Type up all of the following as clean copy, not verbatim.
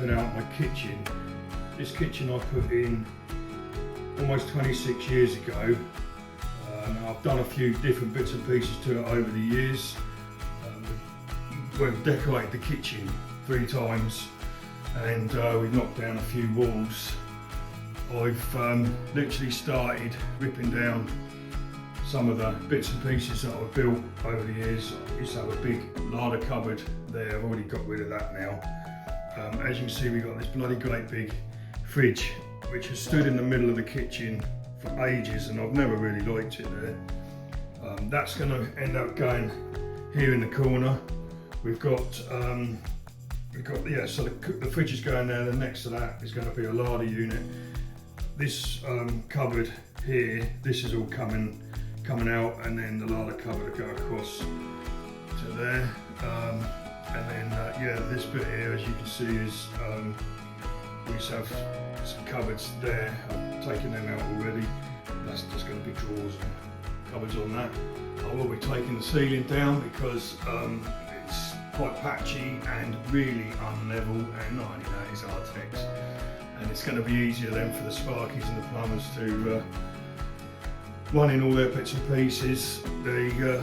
ripping out my kitchen. This kitchen I put in almost 26 years ago. I've done a few different bits and pieces to it over the years. We've decorated the kitchen 3 times and we've knocked down a few walls. I've literally started ripping down some of the bits and pieces that I've built over the years. I used to have a big larder cupboard there. I've already got rid of that now. As you can see, we've got this bloody great big fridge which has stood in the middle of the kitchen for ages and I've never really liked it there. That's going to end up going here in the corner. We've got yeah, so the fridge is going there, and next to that is going to be a larder unit. This cupboard here, this is all coming out, and then the larder cupboard will go across to there. And then yeah, this bit here, as you can see, is we just have some cupboards there. I've taken them out already. That's just going to be drawers and cupboards on that. I will be taking the ceiling down because it's quite patchy and really unlevel, and not only that, it's Artex. And it's going to be easier then for the sparkies and the plumbers to run in all their bits and pieces. The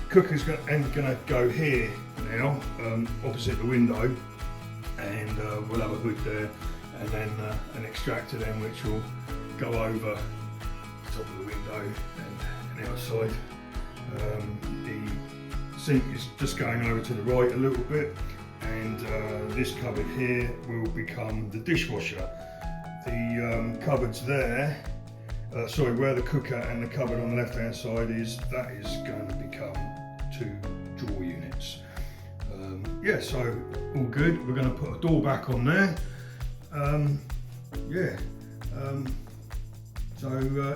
cooker's going to go here now, opposite the window, and we'll have a hood there, and then an extractor then which will go over the top of the window and outside. The sink is just going over to the right a little bit, and this cupboard here will become the dishwasher. The cupboards there, sorry, where the cooker and the cupboard on the left hand side is, that is going to become 2 drawer units. Yeah, so all good. We're going to put a door back on there. Yeah. So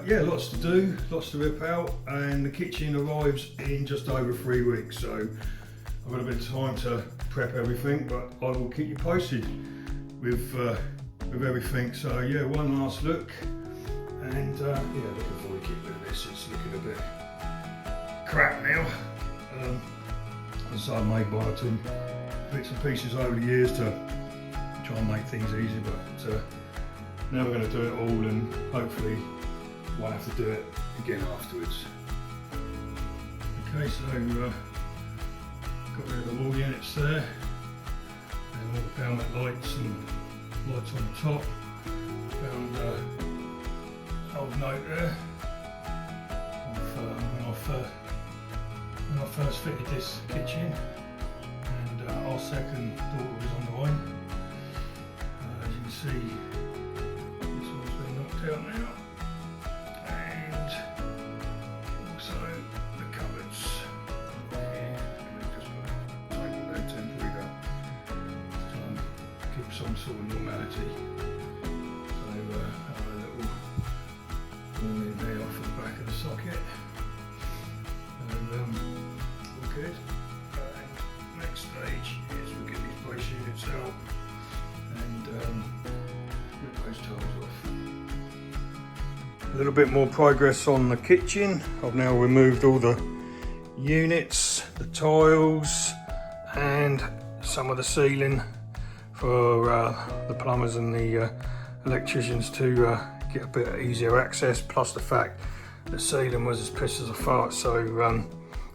yeah, lots to do, lots to rip out, and the kitchen arrives in just over 3 weeks. So I've got a bit of time to prep everything, but I will keep you posted with everything. So yeah, one last look, and yeah, looking forward to keep doing this. It's looking a bit crap now. So I made 1 or 2 bits and pieces over the years to try and make things easy, but now we're going to do it all, and hopefully won't have to do it again afterwards. Okay, so got rid of the wall units there, and all the downlit lights and lights on the top. Found an old note there of when I first fitted this kitchen, and our second daughter was on the way. As you can see, this one's been knocked out now, and also the cupboards here. We've just put a table there temporary to keep some sort of normality. So have a little wall in there off the back of the socket. All good. Next stage is we'll get these brace units out and rip those tiles off. A little bit more progress on the kitchen. I've now removed all the units, the tiles, and some of the ceiling for the plumbers and the electricians to get a bit easier access, plus the fact the ceiling was as pissed as a fart, so it'd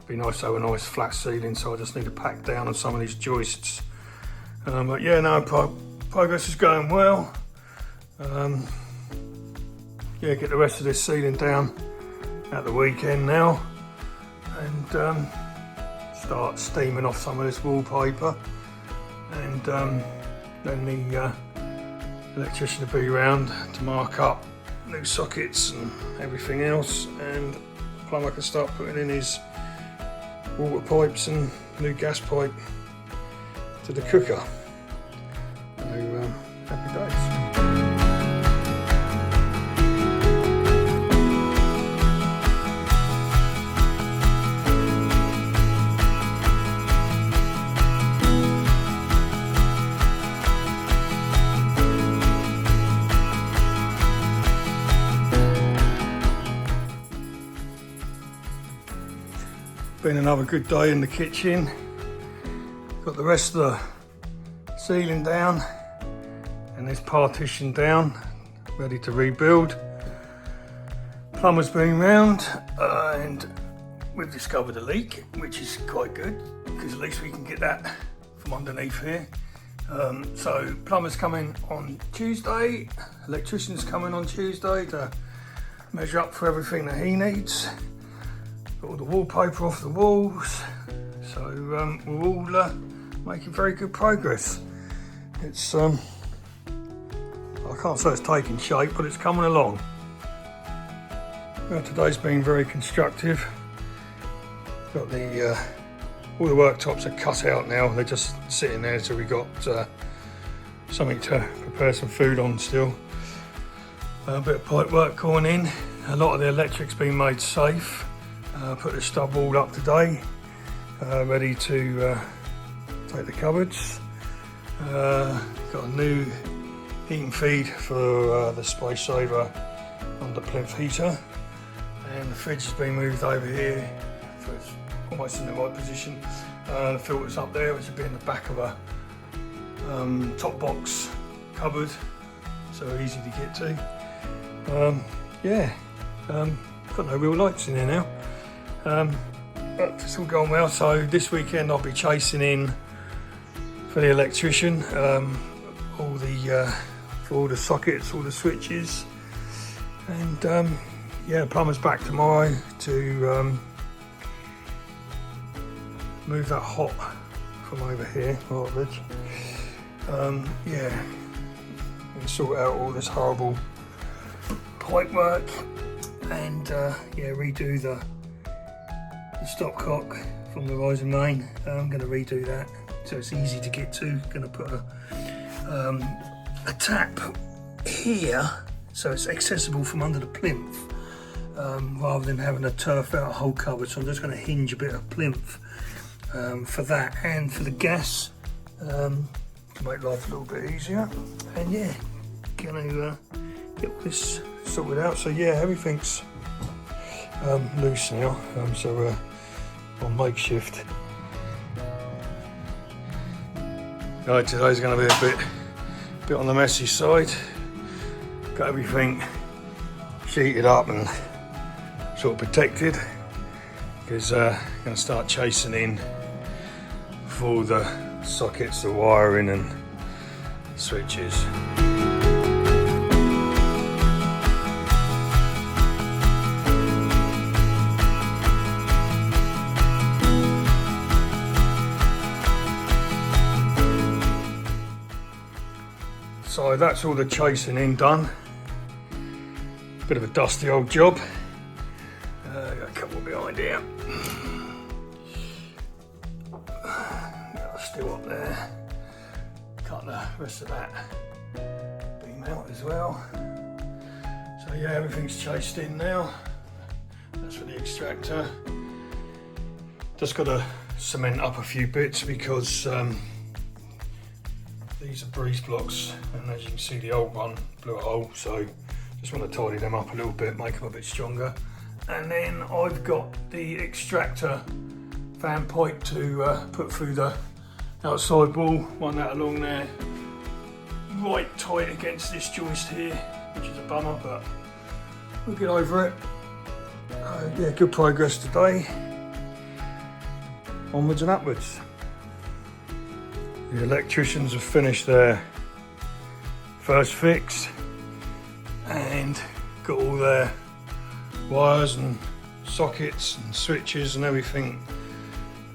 be nice to have a nice flat ceiling, so I just need to pack down on some of these joists. But yeah, no, progress is going well. Yeah, get the rest of this ceiling down at the weekend now, and start steaming off some of this wallpaper, and then the electrician will be around to mark up new sockets and everything else, and the plumber can start putting in his water pipes and new gas pipe to the cooker. So happy days. Been another good day in the kitchen. Got the rest of the ceiling down. and this partition down, ready to rebuild. Plumber's been round and we've discovered a leak, which is quite good because at least we can get that from underneath here. So plumber's coming on Tuesday, electrician's coming on Tuesday to measure up for everything that he needs. Got all the wallpaper off the walls, so we're all making very good progress. It's I can't say it's taking shape, but it's coming along. Well, today's been very constructive. Got the all the worktops are cut out now. They're just sitting there, so we got something to prepare some food on still. A bit of pipe work going in. A lot of the electric's been made safe. Put the stub all up today, ready to take the cupboards. Got a new heating feed for the space saver under plinth heater, and the fridge has been moved over here, so it's almost in the right position. The filter's up there, which will be in the back of a top box cupboard, so easy to get to. Got no real lights in here now, but it's all going well. So this weekend I'll be chasing in for the electrician, all the sockets, all the switches, and the plumber's back tomorrow to move that hot from over here, Ridge. And sort out all this horrible pipe work, and redo the stopcock from the rising main. I'm going to redo that so it's easy to get to. Going to put a tap here so it's accessible from under the plinth, rather than having to turf out a whole cupboard. So I'm just going to hinge a bit of plinth for that, and for the gas, to make life a little bit easier. And going to get this sorted out. So everything's loose now, so we're on makeshift. Right, today's going to be a bit on the messy side. Got everything sheeted up and sort of protected, because I'm going to start chasing in for the sockets, the wiring and switches. So that's all the chasing in done. Bit of a dusty old job. Got a couple behind here. Still up there. Cut the rest of that beam out as well. So everything's chased in now. That's for the extractor. Just got to cement up a few bits because these are breeze blocks, and as you can see the old one blew a hole, so just want to tidy them up a little bit, make them a bit stronger. And then I've got the extractor fan pipe to put through the outside wall, run that along there, right tight against this joist here, which is a bummer, but we'll get over it. Good progress today. Onwards and upwards. The electricians have finished their first fix and got all their wires and sockets and switches and everything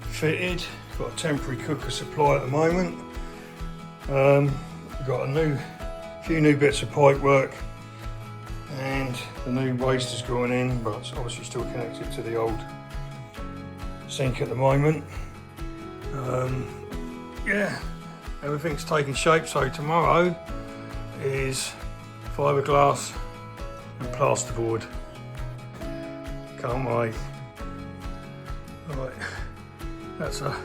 fitted. Got a temporary cooker supply at the moment. We've got a few new bits of pipe work, and the new waste is going in, but it's obviously still connected to the old sink at the moment. Everything's taking shape, so tomorrow is fiberglass and plasterboard. Can't wait. Right, that's a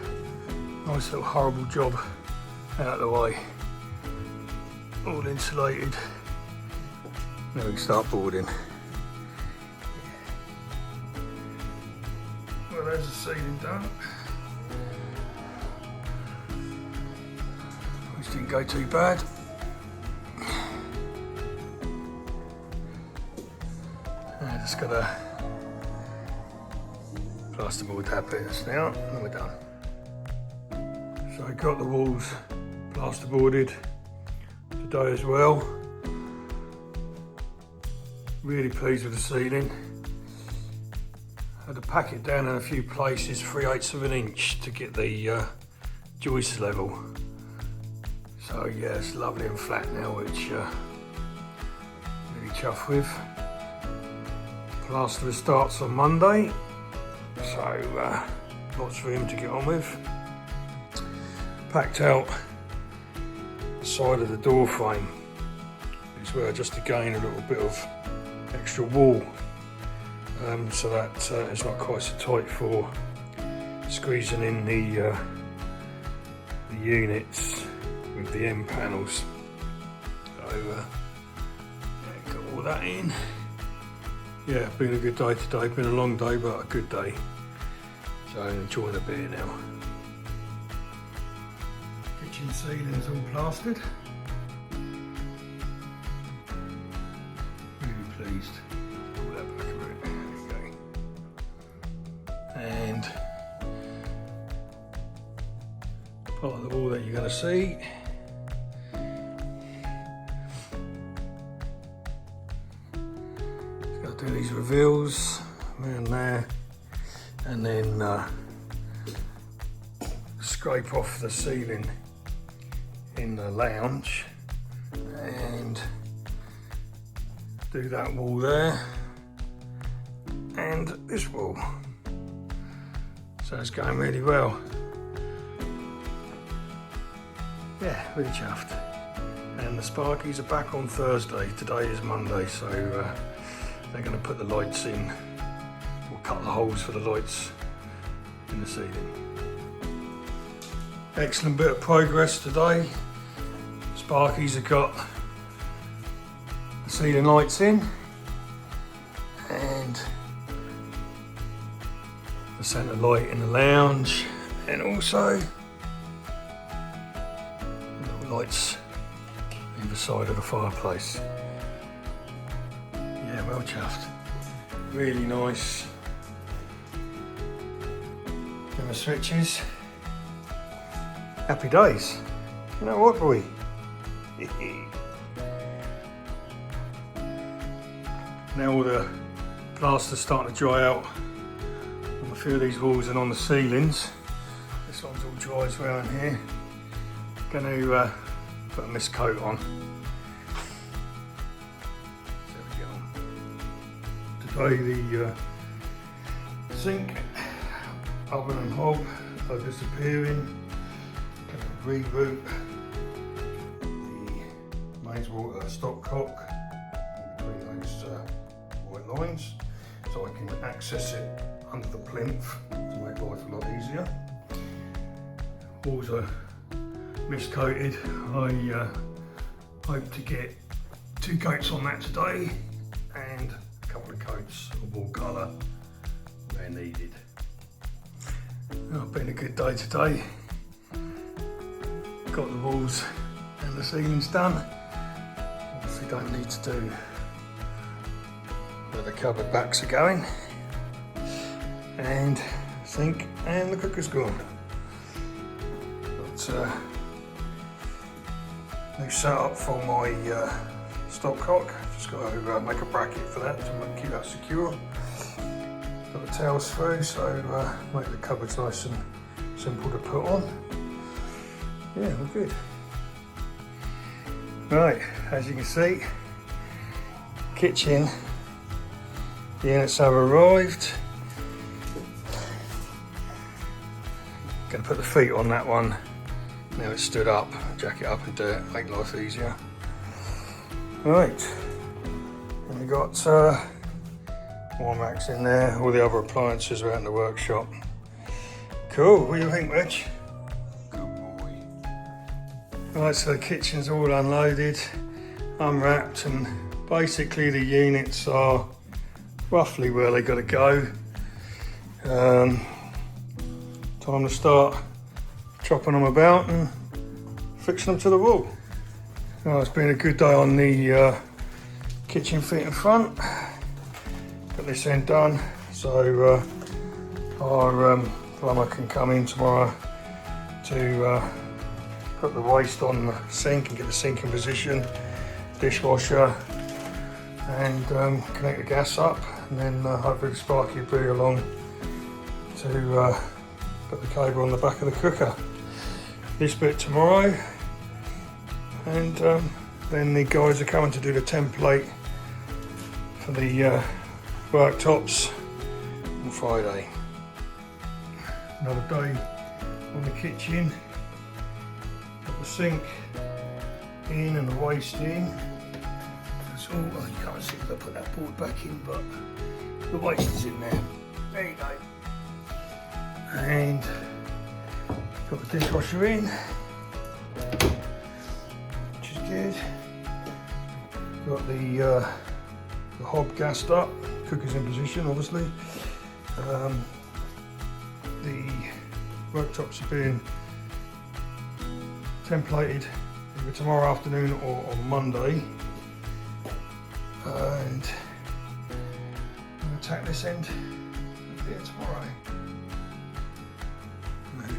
nice little horrible job out of the way. All insulated. Now we can start boarding. Well, there's the ceiling done. Which didn't go too bad. just gotta plasterboard that bit now, and we're done. So I got the walls plasterboarded today as well. Really pleased with the ceiling. Had to pack it down in a few places, 3/8 of an inch to get the joist level. So yeah, it's lovely and flat now, which really chuffed with. Plaster starts on Monday, so lots for him to get on with. Packed out the side of the door frame. It's where just to gain a little bit of extra wall, so that it's not quite so tight for squeezing in the units with the end panels. So yeah, got all that in. Yeah, been a good day today. Been a long day, but a good day. So I'm enjoying a beer now. Kitchen ceiling's all plastered. Really pleased. Pull that back a bit. There we go. And part of the wall that you're going to see. Do these reveals around there, and then scrape off the ceiling in the lounge and do that wall there and this wall. So it's going really well. Yeah, really chuffed. And the Sparkies are back on Thursday. Today is Monday, so they're going to put the lights in, or cut the holes for the lights in the ceiling. Excellent bit of progress today. Sparkies have got the ceiling lights in, and the centre light in the lounge, and also the little lights either side of the fireplace. Yeah, well chuffed. Really nice. And the switches. Happy days. You know what, boy? Now all the plaster's starting to dry out on a few of these walls and on the ceilings. This one's all dry as well in here. Going to put a mist coat on. Today the sink, oven and hob are disappearing. Going to reroute the mains water stopcock between those white lines, so I can access it under the plinth to make life a lot easier. Walls are mist coated. I hope to get 2 coats on that today and couple of coats of wall colour where needed. Oh, been a good day today. Got the walls and the ceilings done. Obviously don't need to do where the cupboard backs are going. And sink and the cooker's gone. Got new setup for my stopcock. Just got to make a bracket for that to keep that secure. Got the tails through, so make the cupboards nice and simple to put on. Yeah, we're good. Right, as you can see, kitchen units have arrived. Going to put the feet on that one. Now it's stood up, jack it up and do it, make life easier. Right, and we've got more racks in there, all the other appliances are out in the workshop. Cool, what do you think, Rich? Good boy. Right, so the kitchen's all unloaded, unwrapped, and basically the units are roughly where they got to go. Time to start chopping them about and fixing them to the wall. Oh, it's been a good day on the kitchen fit in front. Got this end done, so our plumber can come in tomorrow to put the waste on the sink and get the sink in position, dishwasher, and connect the gas up, and then hopefully Sparky will bring along to put the cable on the back of the cooker. This bit tomorrow, and then the guys are coming to do the template for the worktops on Friday. Another day on the kitchen. Got the sink in and the waste in. That's all. Oh, you can't see if I put that board back in, but the waste is in there. There you go. And got the dishwasher in, which is good. Got the hob gassed up, cooker's in position obviously. The worktops are being templated either tomorrow afternoon or on Monday. And I'm going to tack this end here tomorrow.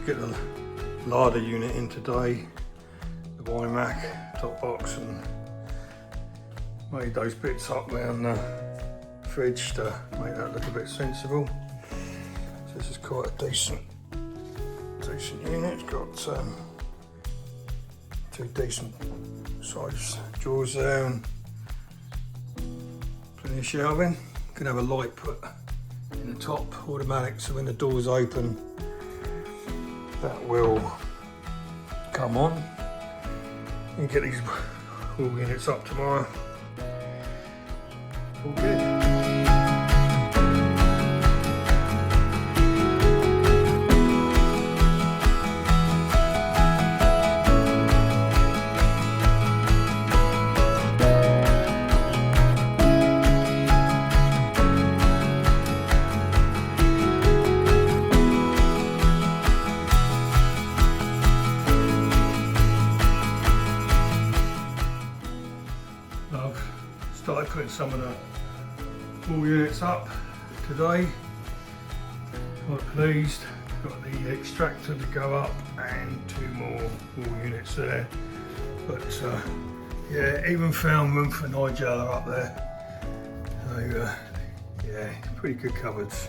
Get the larder unit in today, the wine rack, top box, and made those bits up around the fridge to make that look a bit sensible. So this is quite a decent unit. It's got two decent size drawers there and plenty of shelving. You can have a light put in the top, automatic, so when the door's open that will come on. You can get these wall units up tomorrow. All good. Started putting some of the wall units up today. Quite pleased. Got the extractor to go up and 2 more wall units there. But yeah, even found room for Nigella up there. So yeah, pretty good cupboards.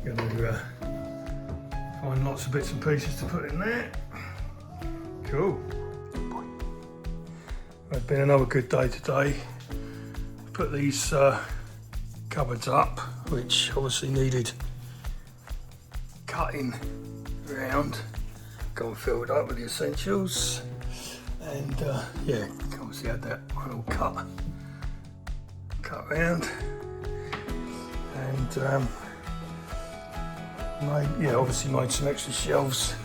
Gonna find lots of bits and pieces to put in there. Cool. It's been another good day today. Put these cupboards up, which obviously needed cutting around. Got them filled up with the essentials, and yeah, obviously had that one all cut around, and obviously made some extra shelves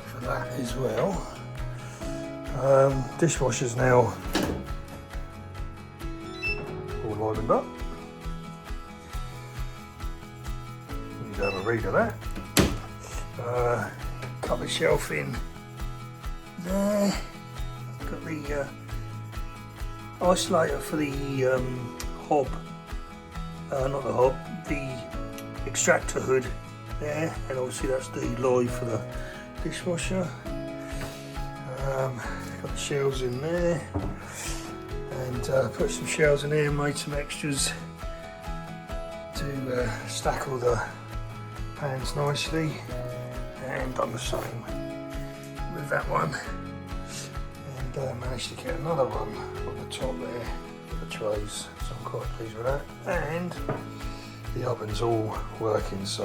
for that as well. Dishwasher's now all livened up. Need to have a read of that. Cut the shelf in there. Got the isolator for the hob, not the hob, the extractor hood there, and obviously that's the lye for the dishwasher. Got the shelves in there, and put some shelves in here, made some extras to stack all the pans nicely, and done the same with that one, and managed to get another one on the top there for the trays, so I'm quite pleased with that. And the oven's all working, so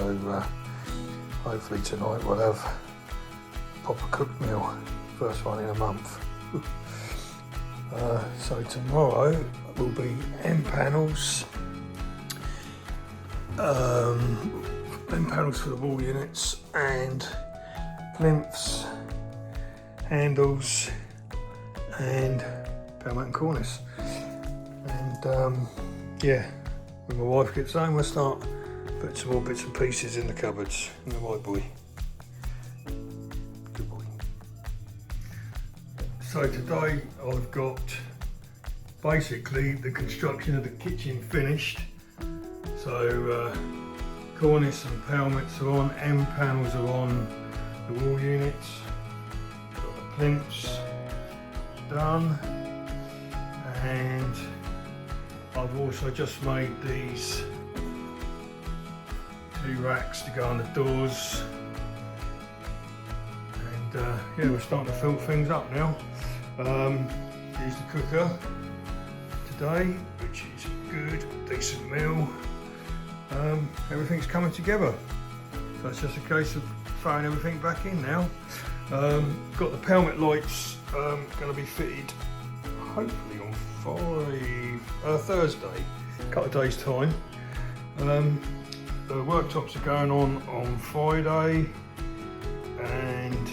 hopefully tonight we'll have a proper cooked meal. First one in a month. So tomorrow will be end panels. End panels for the wall units, and plinths, handles, and power mat and cornice. And yeah, when my wife gets home, we'll start putting some more bits and pieces in the cupboards. And the white boy. So today I've got basically the construction of the kitchen finished. So cornice and pelmets are on, end panels are on, the wall units, got the plinths done, and I've also just made these 2 racks to go on the doors, and yeah, we're starting to fill things up now. Use the cooker today, which is good, decent meal. Everything's coming together, so it's just a case of throwing everything back in now. Got the pelmet lights going to be fitted hopefully on Thursday, a couple of days time. The worktops are going on Friday, and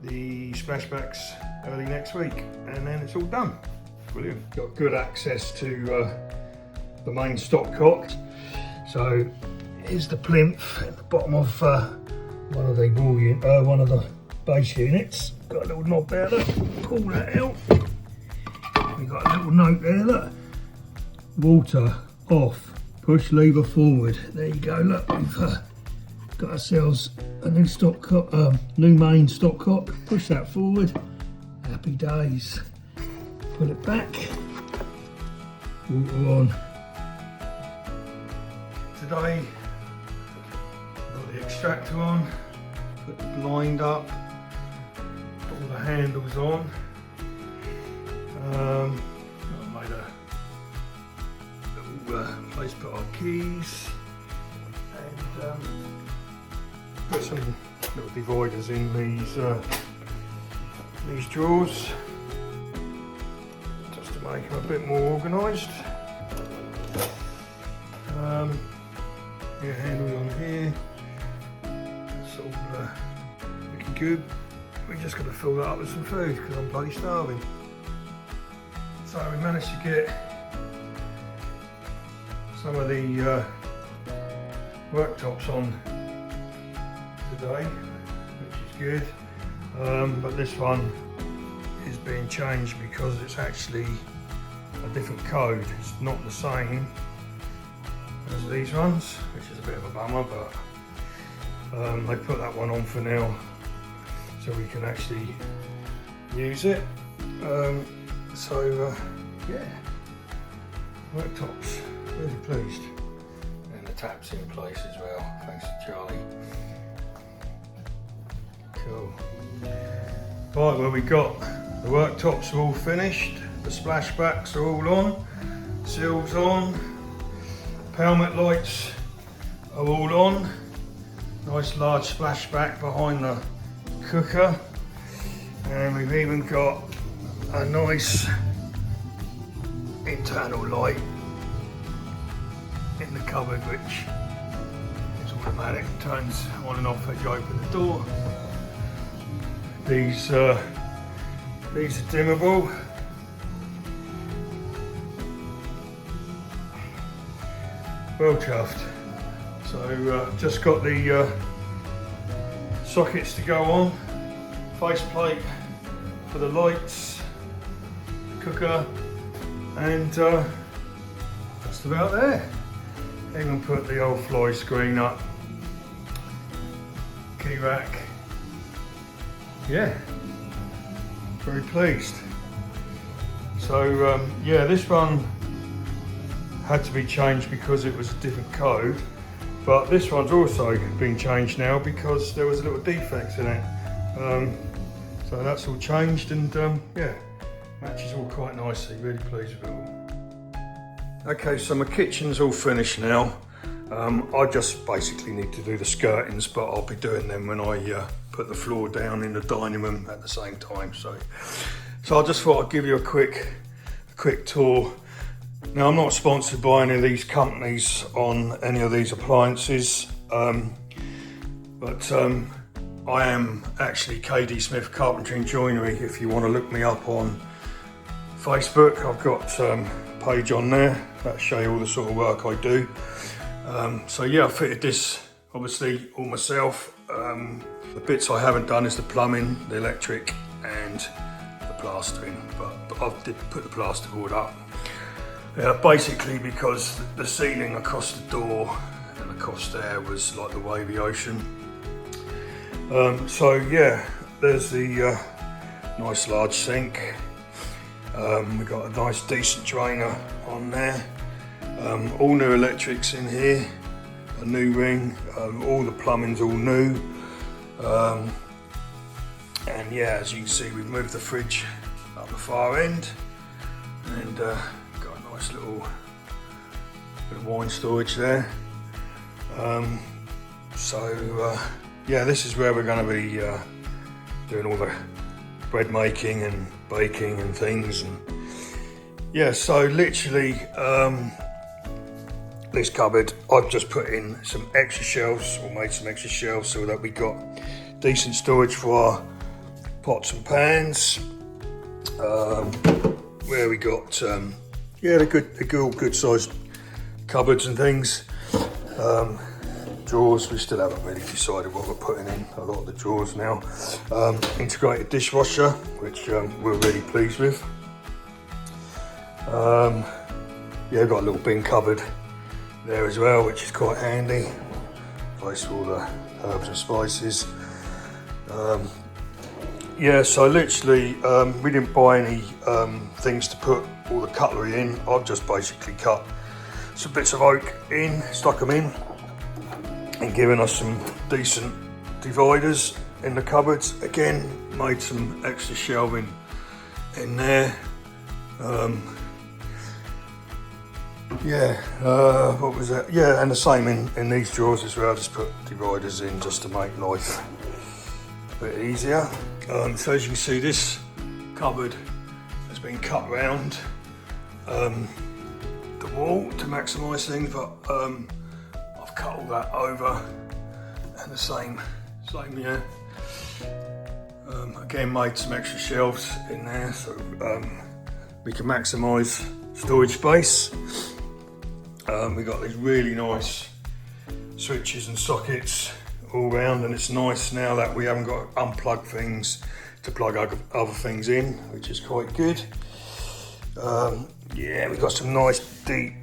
the splashbacks early next week, and then it's all done. Brilliant. Got good access to the main stopcock. So here's the plinth at the bottom of one of the base units. Got a little knob there, look. Pull that out. We've got a little note there, look. Water off, push lever forward. There you go, look. We've got ourselves a new stopcock, new main stopcock. Push that forward. Happy days. Pull it back. Water on. Today, got the extractor on, put the blind up, put all the handles on. I made a little place to put our keys, and put some little dividers in these drawers, just to make them a bit more organised. Yeah, handles on here. That's all looking good. We just got to fill that up with some food because I'm bloody starving. So we managed to get some of the worktops on today, which is good. But this one is being changed because it's actually a different code. It's not the same as these ones, which is a bit of a bummer, but they put that one on for now so we can actually use it. Yeah, worktops, really pleased. And the tap's in place as well, thanks to Charlie. Cool. Right, well, we got the worktops are all finished, the splashbacks are all on, sills on, pelmet lights are all on. Nice large splashback behind the cooker, and we've even got a nice internal light in the cupboard, which is automatic, turns on and off as you open the door. These are dimmable. Well chuffed. So just got the sockets to go on, faceplate for the lights, the cooker, and just about there. Even put the old fly screen up, key rack. Yeah, very pleased. So yeah, this one had to be changed because it was a different code, but this one's also been changed now because there was a little defect in it. So that's all changed, and yeah, matches all quite nicely. Really pleased with it all. Okay, so my kitchen's all finished now. I just basically need to do the skirtings, but I'll be doing them when I put the floor down in the dining room at the same time. So I just thought I'd give you a quick tour. Now, I'm not sponsored by any of these companies on any of these appliances, but I am actually KD Smith Carpentry and Joinery. If you want to look me up on Facebook, I've got a page on there that'll show you all the sort of work I do. So yeah, I fitted this obviously all myself. The bits I haven't done is the plumbing, the electric, and the plastering, but I did put the plasterboard up. Basically because the ceiling across the door and across there was like the wavy ocean. So yeah, there's the nice large sink. We've got a nice decent drainer on there. All new electrics in here, a new ring, all the plumbing's all new. And yeah, as you can see, we've moved the fridge up the far end and got a nice little bit of wine storage there. Yeah, this is where we're going to be doing all the bread making and baking and things. And yeah, so literally this cupboard, I've just put in some extra shelves, or made some extra shelves, so that we got decent storage for our pots and pans. Where we got yeah, the good sized cupboards and things. Drawers, we still haven't really decided what we're putting in a lot of the drawers now. Integrated dishwasher, which we're really pleased with. Yeah, got a little bin cupboard there as well, which is quite handy. Place for all the herbs and spices. Yeah, so literally we didn't buy any things to put all the cutlery in. I've just basically cut some bits of oak in, stuck them in, and given us some decent dividers in the cupboards. Again, made some extra shelving in there. What was that? Yeah, and the same in these drawers as well. Just put dividers in just to make life a bit easier. So as you can see, this cupboard has been cut round the wall to maximise things, but I've cut all that over, and the same yeah. Again, made some extra shelves in there so we can maximise storage space. We got these really nice switches and sockets all round, and it's nice now that we haven't got to unplug things to plug other things in, which is quite good. Yeah, we've got some nice deep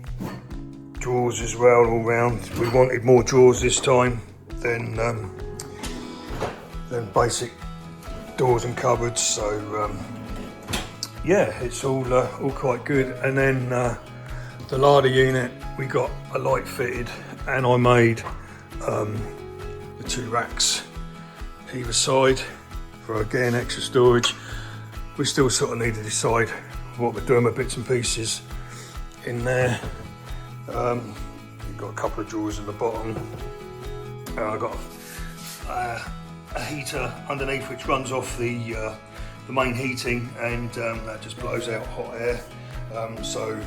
drawers as well all round. We wanted more drawers this time than basic doors and cupboards, so yeah, it's all quite good. And then the larder unit, we got a light fitted, and I made the 2 racks either side for, again, extra storage. We still sort of need to decide what we're doing with bits and pieces in there. We've got a couple of drawers in the bottom. I've got a heater underneath which runs off the main heating, and that just blows out hot air. So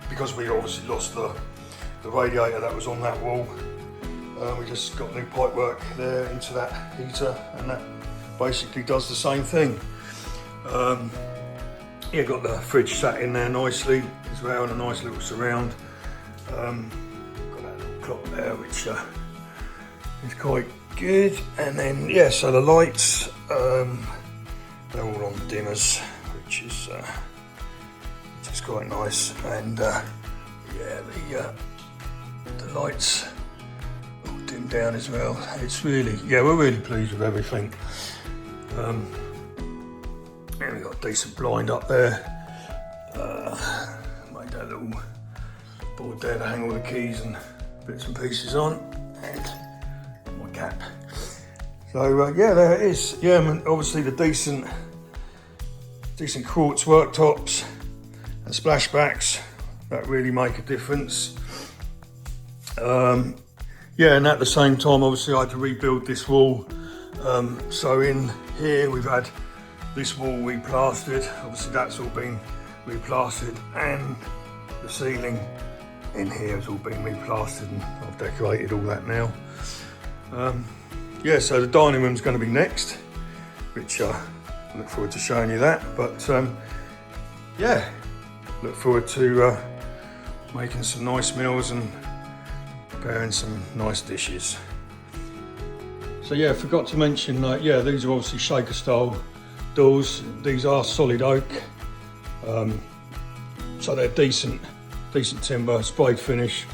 because we obviously lost the radiator that was on that wall, we just got new pipe work there into that heater, and that basically does the same thing. Yeah, got the fridge sat in there nicely as well, and a nice little surround. Got that little clock there, which is quite good. And then yeah, so the lights, they're all on dimmers, which is quite nice. And yeah, the lights all dimmed down as well. It's really, yeah, we're really pleased with everything. And we've got a decent blind up there. Made that little board there to hang all the keys and bits and pieces on, and my cap. So yeah, there it is. Yeah, I mean, obviously the decent quartz worktops and splashbacks, that really make a difference. Yeah, and at the same time, obviously I had to rebuild this wall. So in here we've had this wall replastered. Obviously that's all been replastered, and the ceiling in here has all been replastered, and I've decorated all that now. Yeah, so the dining room's going to be next, which I look forward to showing you that. But yeah, look forward to making some nice meals and preparing some nice dishes. So yeah, forgot to mention, yeah, these are obviously shaker style doors. These are solid oak, so they're decent timber, sprayed finish.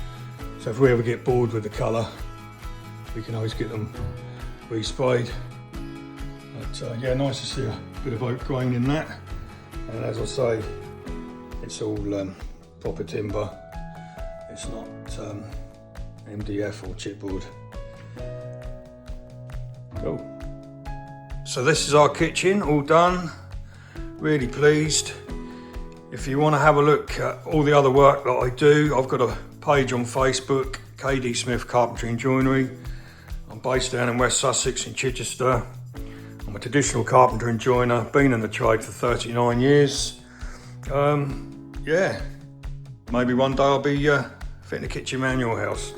So if we ever get bored with the colour, we can always get them resprayed. But yeah, nice to see a bit of oak grain in that. And as I say, it's all proper timber. It's not MDF or chipboard. Cool. So this is our kitchen, all done. Really pleased. If you want to have a look at all the other work that I do, I've got a page on Facebook, KD Smith Carpentry and Joinery. I'm based down in West Sussex in Chichester. I'm a traditional carpenter and joiner, been in the trade for 39 years. Yeah, maybe one day I'll be fitting a kitchen man in your house.